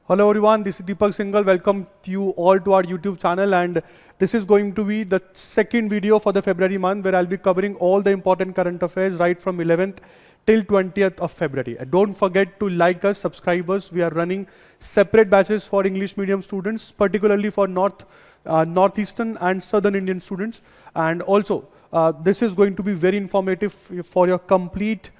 Hello everyone, this is Deepak Singhal. Welcome you all to our YouTube channel, and this is going to be the second video for the February month where I'll be covering all the important current affairs right from 11th till 20th of February. And don't forget to like us, subscribe us. We are running separate batches for English medium students, particularly for Northeastern and Southern Indian students. And also, this is going to be very informative for your complete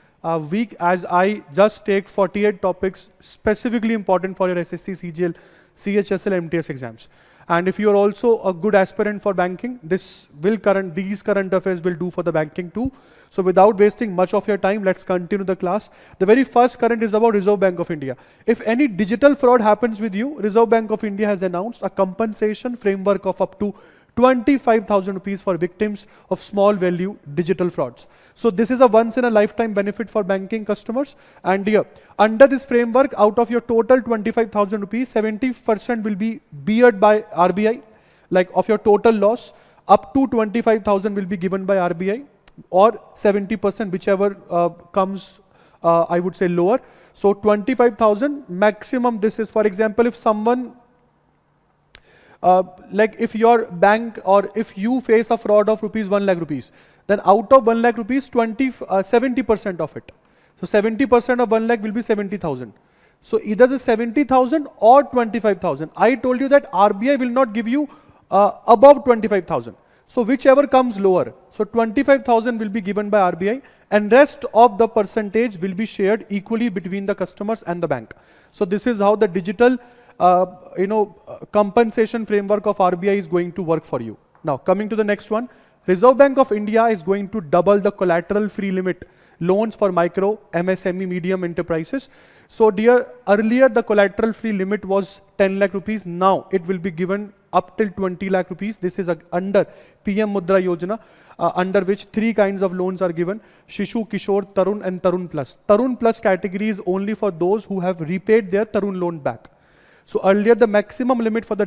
week, as I just take 48 topics specifically important for your SSC, CGL, CHSL, MTS exams. And if you are also a good aspirant for banking, these current affairs will do for the banking too. So without wasting much of your time, let's continue the class. The very first current is about Reserve Bank of India. If any digital fraud happens with you, Reserve Bank of India has announced a compensation framework of up to 25,000 rupees for victims of small value digital frauds. So this is a once in a lifetime benefit for banking customers. And here, under this framework, out of your total 25,000 rupees, 70% will be beared by RBI, like of your total loss, up to 25,000 will be given by RBI, or 70%, whichever comes, I would say, lower. So 25,000 maximum. This is, for example, if someone like if your bank or if you face a fraud of ₹1 lakh, then out of 1 lakh rupees, 70% of it. So 70% of 1 lakh will be 70,000. So either the 70,000 or 25,000. I told you that RBI will not give you above 25,000. So whichever comes lower. So 25,000 will be given by RBI, and rest of the percentage will be shared equally between the customers and the bank. So this is how the digital compensation framework of RBI is going to work for you. Now, coming to the next one, Reserve Bank of India is going to double the collateral free limit loans for micro, MSME, medium enterprises. So earlier the collateral free limit was 10 lakh rupees. Now it will be given up till 20 lakh rupees. This is under PM Mudra Yojana, under which three kinds of loans are given: Shishu, Kishore, Tarun and Tarun Plus. Tarun Plus category is only for those who have repaid their Tarun loan back. So earlier the maximum limit for the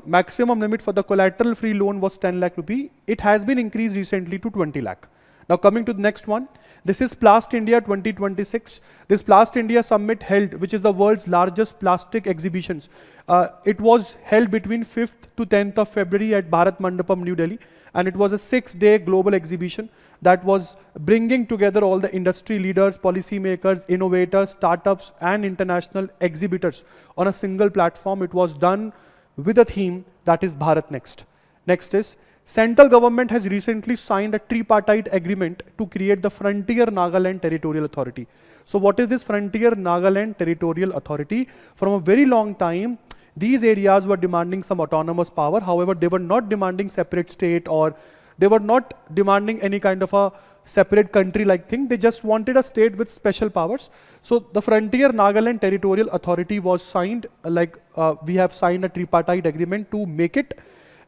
maximum limit for the collateral free loan was 10 lakh rupee. It has been increased recently to 20 lakh. Now coming to the next one, this is Plast India 2026. This Plast India Summit held, which is the world's largest plastic exhibitions. It was held between 5th to 10th of February at Bharat Mandapam, New Delhi. And it was a 6-day global exhibition that was bringing together all the industry leaders, policymakers, innovators, startups, and international exhibitors on a single platform. It was done with a theme that is Bharat Next. Next is, central government has recently signed a tripartite agreement to create the Frontier Nagaland Territorial Authority. So what is this Frontier Nagaland Territorial Authority? From a very long time, these areas were demanding some autonomous power. However, they were not demanding separate state, or they were not demanding any kind of a separate country-like thing. They just wanted a state with special powers. So the Frontier Nagaland Territorial Authority was signed, we have signed a tripartite agreement to make it.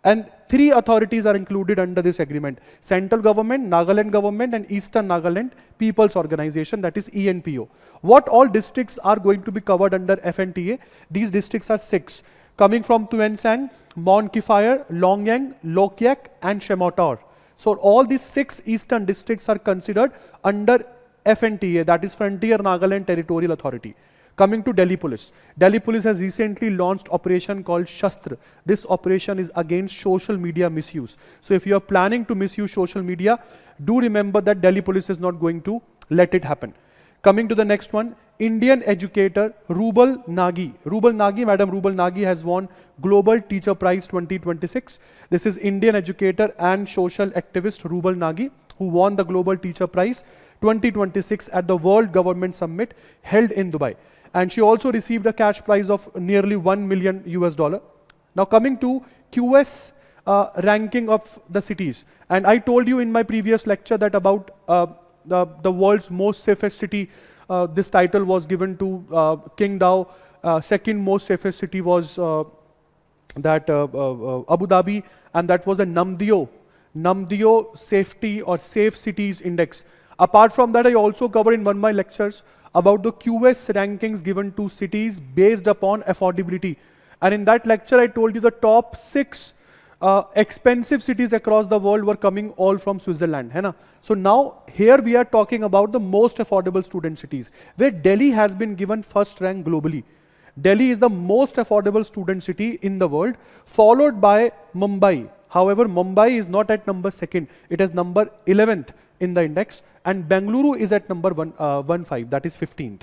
And three authorities are included under this agreement: central government, Nagaland government, and Eastern Nagaland People's Organization, that is ENPO. What all districts are going to be covered under FNTA? These districts are 6, coming from Tuensang, Mount Kifire, Longyang, Lokiak, and Shemotor. So all these 6 eastern districts are considered under FNTA, that is Frontier Nagaland Territorial Authority. Coming to Delhi Police. Delhi Police has recently launched operation called Shastra. This operation is against social media misuse. So if you are planning to misuse social media, do remember that Delhi Police is not going to let it happen. Coming to the next one, Indian educator Rubal Nagi. Madam Rubal Nagi has won Global Teacher Prize 2026. This is Indian educator and social activist Rubal Nagi, who won the Global Teacher Prize 2026 at the World Government Summit held in Dubai. And she also received a cash prize of nearly $1 million. Now coming to QS ranking of the cities. And I told you in my previous lecture that about the world's most safest city, this title was given to King Dao. Second most safest city was Abu Dhabi, and that was the Namdeo Safety or Safe Cities Index. Apart from that, I also covered in one of my lectures about the QS rankings given to cities based upon affordability. And in that lecture, I told you the top 6 expensive cities across the world were coming all from Switzerland. Hai na? So now here we are talking about the most affordable student cities, where Delhi has been given first rank globally. Delhi is the most affordable student city in the world, followed by Mumbai. However, Mumbai is not at number 2nd, it is number 11th in the index, and Bengaluru is at number 15, that is 15th.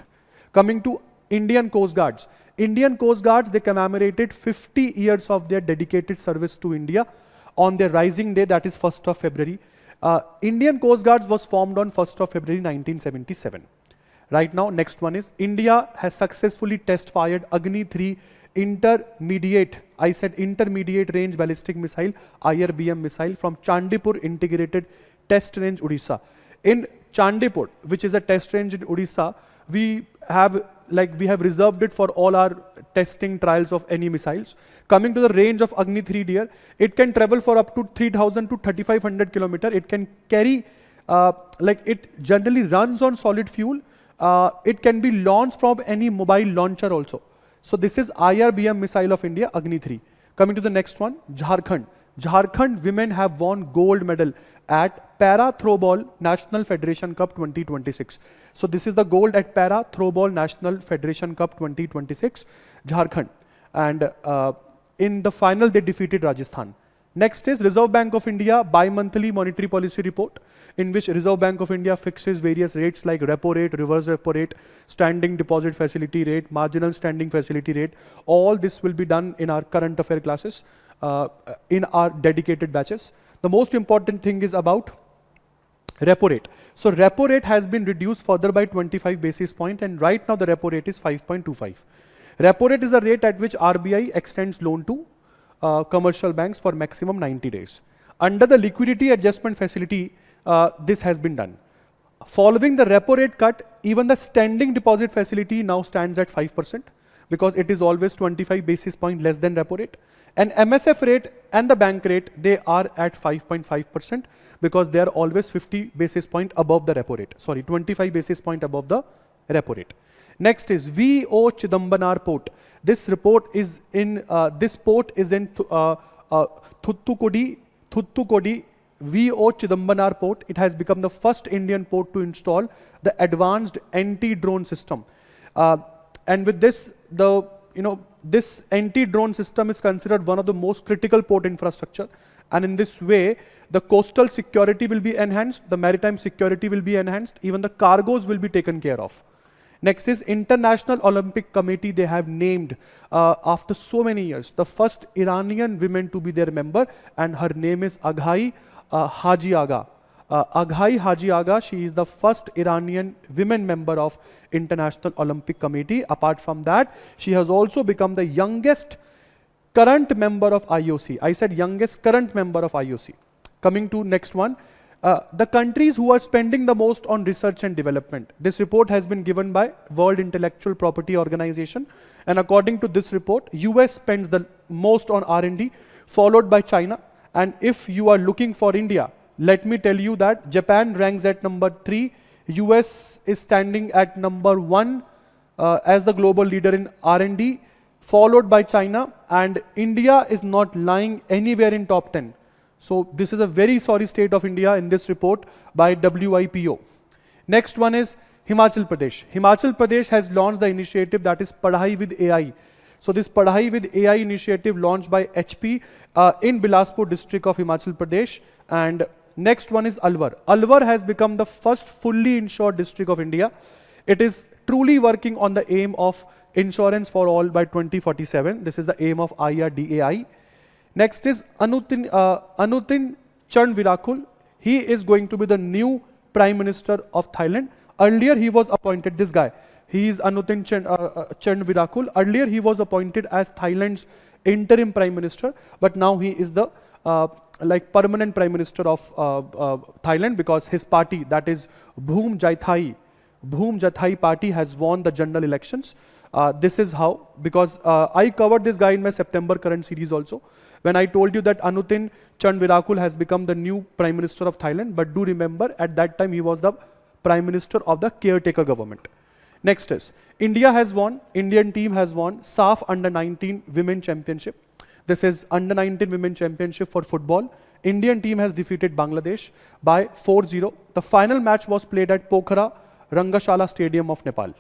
Coming to Indian Coast Guards. Indian Coast Guards, they commemorated 50 years of their dedicated service to India on their rising day, that is 1st of February. Indian Coast Guards was formed on 1st of February 1977. Right now, next one is India has successfully test-fired Agni-3 intermediate, I said intermediate range ballistic missile, IRBM missile from Chandipur Integrated Test Range, Odisha. In Chandipur, which is a test range in Odisha, we have reserved it for all our testing trials of any missiles. Coming to the range of Agni-3 deer, it can travel for up to 3,000 to 3,500 kilometers. It can carry, it generally runs on solid fuel. It can be launched from any mobile launcher also. So this is IRBM missile of India, Agni-3. Coming to the next one, Jharkhand. Jharkhand women have won gold medal at Para Throwball National Federation Cup 2026. So this is the gold at Para Throwball National Federation Cup 2026, Jharkhand. And in the final, they defeated Rajasthan. Next is Reserve Bank of India bi-monthly monetary policy report, in which Reserve Bank of India fixes various rates like repo rate, reverse repo rate, standing deposit facility rate, marginal standing facility rate. All this will be done in our current affair classes, in our dedicated batches. The most important thing is about repo rate. So repo rate has been reduced further by 25 basis points, and right now the repo rate is 5.25. Repo rate is a rate at which RBI extends loan to commercial banks for maximum 90 days. Under the liquidity adjustment facility, this has been done. Following the repo rate cut, even the standing deposit facility now stands at 5% because it is always 25 basis points less than repo rate. And MSF rate and the bank rate, they are at 5.5% because they are always 50 basis points above the repo rate. Sorry, 25 basis points above the repo rate. Next is VO Chidambanar port. This report is in, this port is in Thoothukudi, VO Chidambanar port. It has become the first Indian port to install the advanced anti-drone system. And with this, this anti-drone system is considered one of the most critical port infrastructure. And in this way, the coastal security will be enhanced, the maritime security will be enhanced, even the cargoes will be taken care of. Next is International Olympic Committee. They have named, after so many years, the first Iranian woman to be their member, and her name is Aghai Haji Aga. Aghai Haji Aga, she is the first Iranian women member of International Olympic Committee. Apart from that, she has also become the youngest current member of IOC. I said youngest current member of IOC. Coming to next one. The countries who are spending the most on research and development. This report has been given by World Intellectual Property Organization, and according to this report, US spends the most on R&D, followed by China. And if you are looking for India, let me tell you that Japan ranks at number 3, US is standing at number 1 as the global leader in R&D, followed by China, and India is not lying anywhere in top 10. So this is a very sorry state of India in this report by WIPO. Next one is Himachal Pradesh. Himachal Pradesh has launched the initiative that is Padhai with AI. So this Padhai with AI initiative launched by HP in Bilaspur district of Himachal Pradesh. And next one is Alwar. Alwar has become the first fully insured district of India. It is truly working on the aim of insurance for all by 2047. This is the aim of IRDAI. Next is Anutin Charnvirakul. He is going to be the new Prime Minister of Thailand. Earlier he was appointed, this guy, he is Anutin Charnvirakul. Earlier he was appointed as Thailand's interim Prime Minister, but now he is the permanent Prime Minister of Thailand because his party, that is Bhoom Jathai party, has won the general elections. This is how, because I covered this guy in my September current series also, when I told you that Anutin Charnvirakul has become the new Prime Minister of Thailand, but do remember at that time he was the Prime Minister of the caretaker government. Next is, India has won, Indian team has won SAF Under-19 Women Championship. This is Under-19 Women Championship for football. Indian team has defeated Bangladesh by 4-0. The final match was played at Pokhara Rangashala Stadium of Nepal.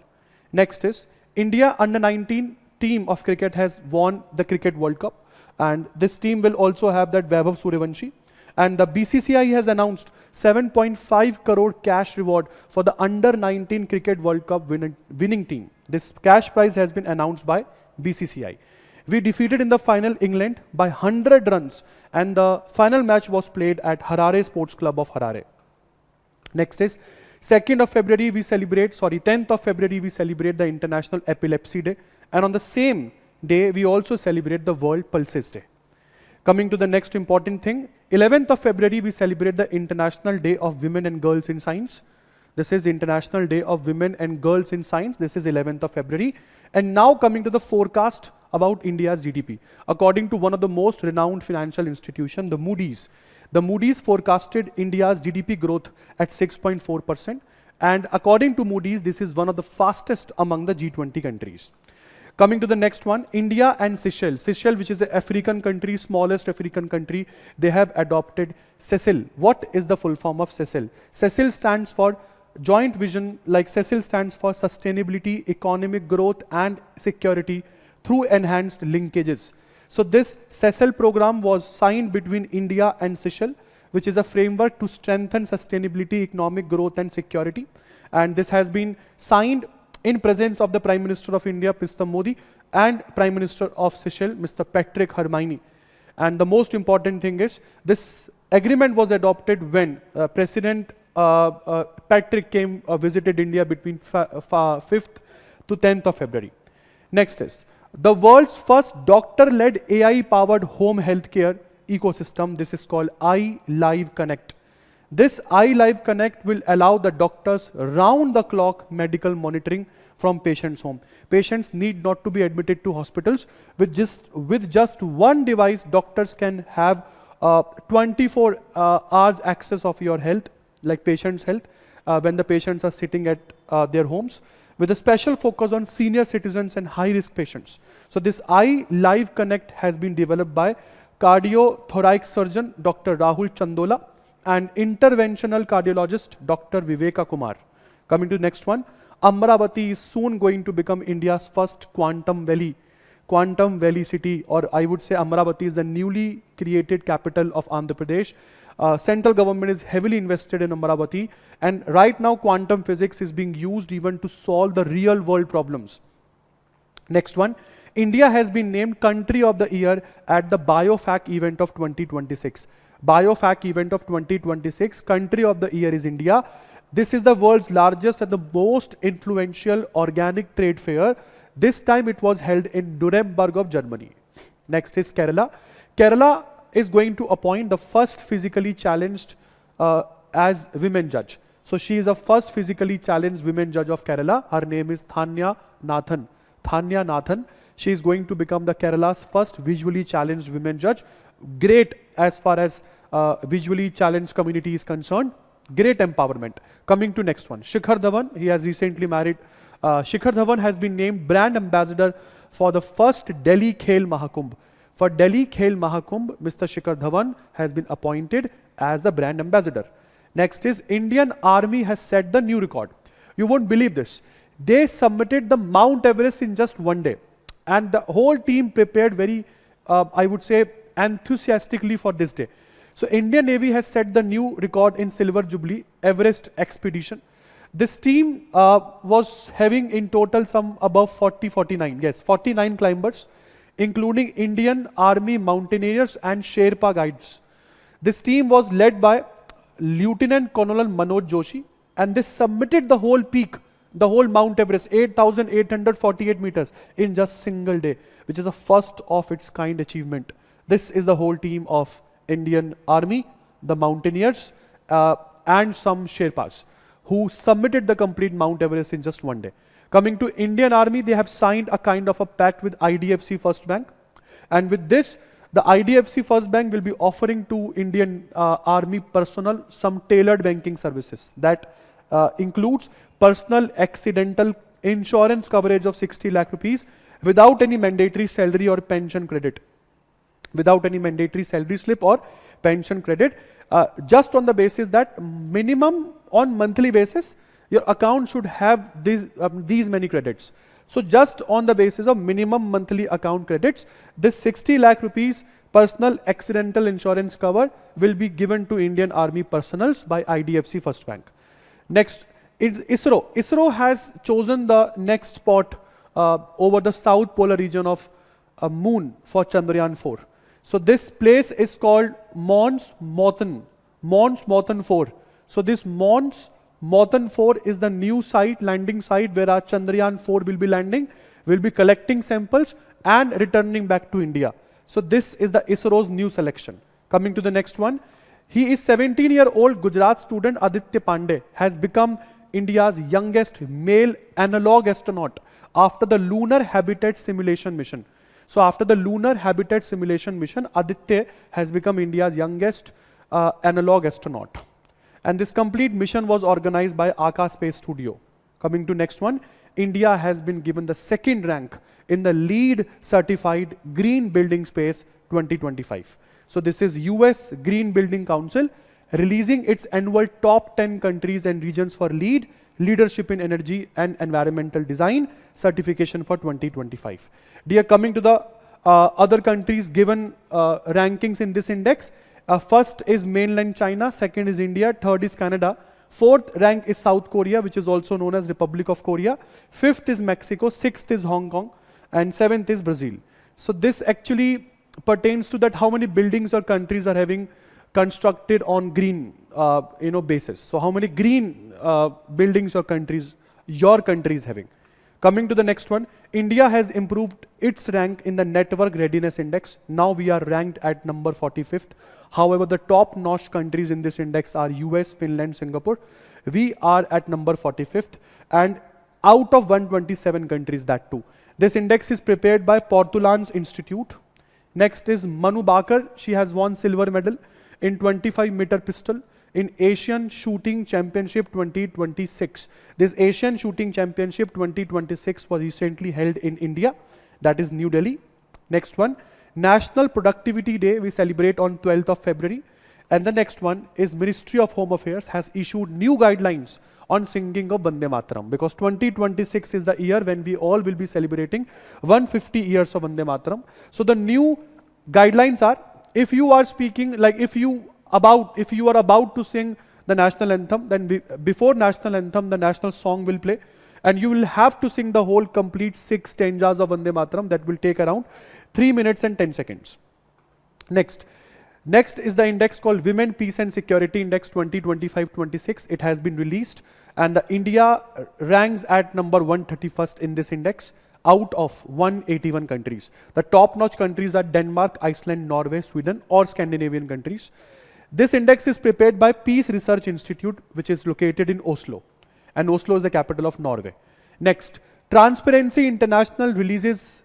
Next is, India Under-19 team of cricket has won the Cricket World Cup, and this team will also have that Vaibhav Suryavanshi. And the BCCI has announced 7.5 crore cash reward for the under-19 Cricket World Cup winning team. This cash prize has been announced by BCCI. We defeated in the final England by 100 runs, and the final match was played at Harare Sports Club of Harare. Next is 10th of February we celebrate the International Epilepsy Day, and on the same day we also celebrate the World Pulses Day. Coming to the next important thing, 11th of February we celebrate the International Day of Women and Girls in Science. This is International Day of Women and Girls in Science. This is 11th of February. And now coming to the forecast about India's GDP. According to one of the most renowned financial institutions, the Moody's forecasted India's GDP growth at 6.4%. And according to Moody's, this is one of the fastest among the G20 countries. Coming to the next one, India and Seychelles. Seychelles, which is an African country, smallest African country, they have adopted CHSL. What is the full form of CHSL? CHSL stands for joint vision, like CHSL stands for sustainability, economic growth and security through enhanced linkages. So this CHSL program was signed between India and Seychelles, which is a framework to strengthen sustainability, economic growth and security. And this has been signed in presence of the Prime Minister of India, Mr. Modi, and Prime Minister of Seychelles, Mr. Patrick Hermine. And the most important thing is, this agreement was adopted when President Patrick visited India between 5th to 10th of February. Next is, the world's first doctor-led AI-powered home healthcare ecosystem. This is called iLive Connect. This iLive Connect will allow the doctors round-the-clock medical monitoring from patients' home. Patients need not to be admitted to hospitals. With just one device, doctors can have 24 hours access of your health, like patient's health, when the patients are sitting at their homes, with a special focus on senior citizens and high-risk patients. So this iLive Connect has been developed by cardiothoracic surgeon Dr. Rahul Chandola and interventional cardiologist Dr. Viveka Kumar. Coming to the next one, Amravati is soon going to become India's first quantum valley city, or I would say Amravati is the newly created capital of Andhra Pradesh. Central government is heavily invested in Amravati, and right now quantum physics is being used even to solve the real world problems. Next one, India has been named Country of the Year at the BioFac event of 2026. BioFac event of 2026, Country of the Year is India. This is the world's largest and the most influential organic trade fair. This time it was held in Nuremberg of Germany. Next is Kerala. Kerala is going to appoint the first physically challenged as women judge. So she is the first physically challenged women judge of Kerala. Her name is Thanya Nathan. Thanya Nathan. She is going to become the Kerala's first visually challenged women judge. Great as far as visually challenged community is concerned. Great empowerment. Coming to next one, Shikhar Dhawan. He has recently married. Shikhar Dhawan has been named brand ambassador for the first Delhi Khel Mahakumbh. For Delhi Khel Mahakumbh, Mr. Shikhar Dhawan has been appointed as the brand ambassador. Next is Indian Army has set the new record. You won't believe this. They submitted the Mount Everest in just one day. And the whole team prepared very, I would say, enthusiastically for this day. So Indian Navy has set the new record in Silver Jubilee Everest expedition. This team was having in total some above 49 climbers, including Indian Army mountaineers and Sherpa guides. This team was led by Lieutenant Colonel Manoj Joshi, and they submitted the whole peak, the whole Mount Everest, 8,848 meters in just single day, which is a first of its kind achievement. This is the whole team of Indian Army, the mountaineers, and some Sherpas who submitted the complete Mount Everest in just one day. Coming to Indian Army, they have signed a kind of a pact with IDFC First Bank. And with this, the IDFC First Bank will be offering to Indian Army personnel some tailored banking services. That includes personal accidental insurance coverage of 60 lakh rupees without any mandatory salary or pension credit. Without any mandatory salary slip or pension credit, just on the basis that minimum on monthly basis, your account should have these many credits. So just on the basis of minimum monthly account credits, this 60 lakh rupees personal accidental insurance cover will be given to Indian Army personnels by IDFC First Bank. Next, ISRO. ISRO has chosen the next spot over the south polar region of moon for Chandrayaan 4. So this place is called Mons Mawson 4. So this Mons Mawson 4 is the new site, landing site, where our Chandrayaan 4 will be landing, will be collecting samples and returning back to India. So this is the ISRO's new selection. Coming to the next one, he is 17-year-old Gujarat student Aditya Pandey has become India's youngest male analog astronaut after the Lunar Habitat Simulation mission. So after the Lunar Habitat Simulation mission, Aditya has become India's youngest analog astronaut. And this complete mission was organized by Akash Space Studio. Coming to next one, India has been given the second rank in the LEED certified Green Building Space 2025. So this is US Green Building Council releasing its annual top 10 countries and regions for LEED, Leadership in Energy and Environmental Design certification for 2025. Dear, coming to the other countries given rankings in this index, first is mainland China, second is India, third is Canada, fourth rank is South Korea, which is also known as Republic of Korea, fifth is Mexico, sixth is Hong Kong, and seventh is Brazil. So this actually pertains to that how many buildings or countries are having constructed on green basis. So how many green buildings or countries your country is having. Coming to the next one, India has improved its rank in the Network Readiness Index. Now we are ranked at number 45th. However, the top-notch countries in this index are US, Finland, Singapore. We are at number 45th and out of 127 countries, that too. This index is prepared by Portulans Institute. Next is Manu Bakar. She has won silver medal in 25-meter pistol in Asian Shooting Championship 2026. This Asian Shooting Championship 2026 was recently held in India, that is New Delhi. Next one, National Productivity Day we celebrate on 12th of February. And the next one is Ministry of Home Affairs has issued new guidelines on singing of Vande Mataram, because 2026 is the year when we all will be celebrating 150 years of Vande Mataram. So the new guidelines are, if you are speaking, like if you are about to sing the national anthem, then before national anthem, the national song will play, and you will have to sing the whole complete 6 stanzas of Vande Mataram. That will take around 3 minutes and 10 seconds. Next is the index called Women, Peace and Security Index 2025-26. It has been released, and the India ranks at number 131st in this index out of 181 countries. The top-notch countries are Denmark, Iceland, Norway, Sweden, or Scandinavian countries. This index is prepared by Peace Research Institute, which is located in Oslo, and Oslo is the capital of Norway. Next, Transparency International releases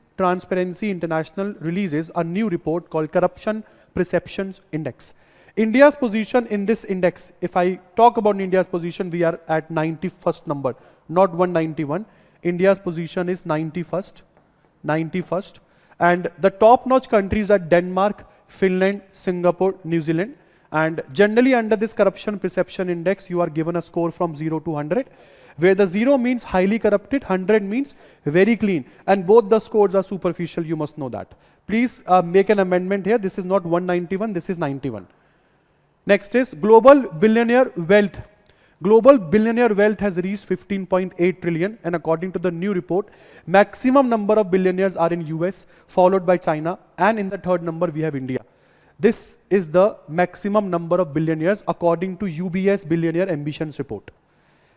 a new report called Corruption Perceptions Index. India's position in this index, if I talk about India's position, we are at 91st number, not 191. India's position is 91st, and the top-notch countries are Denmark, Finland, Singapore, New Zealand. And generally under this corruption perception index, you are given a score from 0 to 100, where the 0 means highly corrupted, 100 means very clean, and both the scores are superficial, you must know that. Please make an amendment here. This is not 191, this is 91. Next is global billionaire wealth. Global billionaire wealth has reached 15.8 trillion, and according to the new report, maximum number of billionaires are in US, followed by China, and in the third number we have India. This is the maximum number of billionaires according to UBS Billionaire Ambitions report.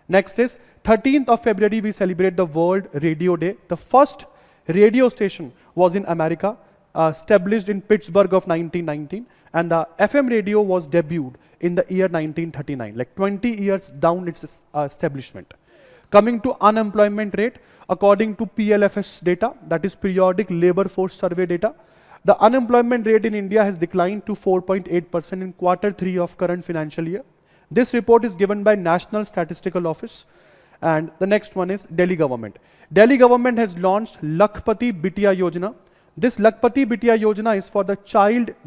Next is 13th of February, we celebrate the World Radio Day. The first radio station was in America, established in Pittsburgh of 1919, and the FM radio was debuted in the year 1939, like 20 years down its establishment. Coming to unemployment rate, according to PLFS data, that is Periodic Labor Force Survey data, the unemployment rate in India has declined to 4.8% in Q3 of current financial year. This report is given by National Statistical Office. And the next one is Delhi government. Delhi government has launched Lakhpati Bitiya Yojana. This Lakhpati Bitiya Yojana is for the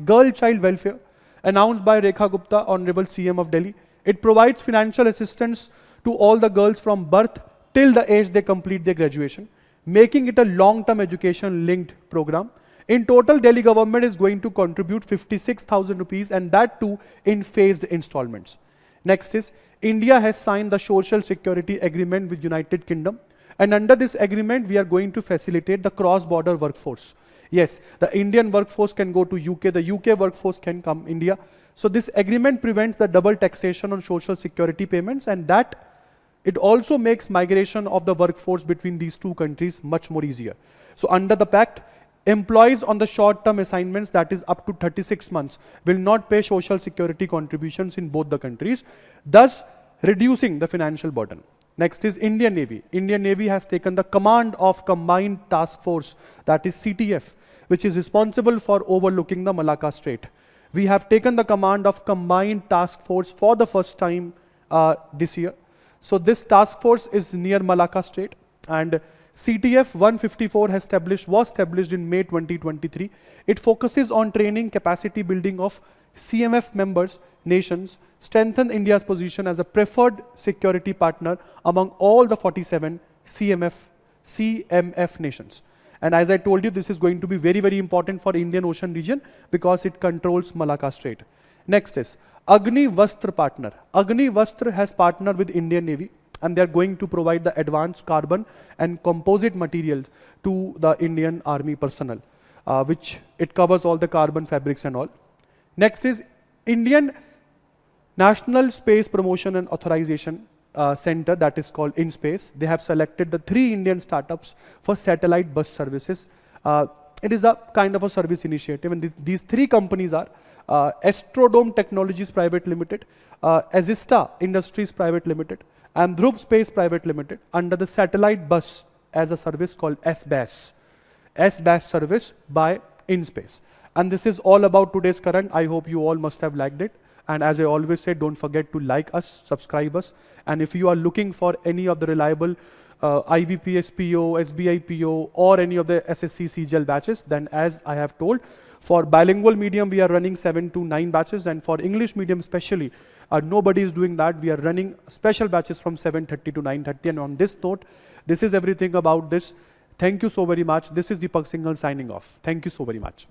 girl child welfare, announced by Rekha Gupta, Honorable CM of Delhi. It provides financial assistance to all the girls from birth till the age they complete their graduation. making it a long-term education linked program. In total, Delhi government is going to contribute 56,000 rupees, and that too in phased installments. Next is, India has signed the Social Security Agreement with United Kingdom, and under this agreement, we are going to facilitate the cross-border workforce. Yes, the Indian workforce can go to UK, the UK workforce can come India. So this agreement prevents the double taxation on social security payments, and that it also makes migration of the workforce between these two countries much more easier. So under the pact, employees on the short-term assignments, that is up to 36 months, will not pay social security contributions in both the countries, thus reducing the financial burden. Next is Indian Navy. Indian Navy has taken the command of Combined Task Force, that is CTF, which is responsible for overlooking the Malacca Strait. We have taken the command of Combined Task Force for the first time this year. So this task force is near Malacca Strait, and CTF 154 was established in May 2023. It focuses on training capacity building of CMF members nations, strengthen India's position as a preferred security partner among all the 47 CMF nations. And as I told you, this is going to be very, very important for Indian Ocean region because it controls Malacca Strait. Next is Agni Vastra partner. Agni Vastra has partnered with Indian Navy, and they are going to provide the advanced carbon and composite materials to the Indian Army personnel, which it covers all the carbon fabrics and all. Next is Indian National Space Promotion and Authorization Center, that is called InSpace. They have selected the 3 Indian startups for satellite bus services. It is a kind of a service initiative, and these 3 companies are Astrodome Technologies Private Limited, Azista Industries Private Limited, and Dhruv Space Private Limited under the satellite bus as a service called SBAS service by InSpace. And this is all about today's current. I hope you all must have liked it. And as I always say, don't forget to like us, subscribe us. And if you are looking for any of the reliable IBPS PO, SBI PO, or any of the SSC CGL batches, then as I have told, for bilingual medium, we are running 7 to 9 batches. And for English medium especially, nobody is doing that. We are running special batches from 7:30 to 9:30. And on this note, this is everything about this. Thank you so very much. This is Deepak Singhal signing off. Thank you so very much.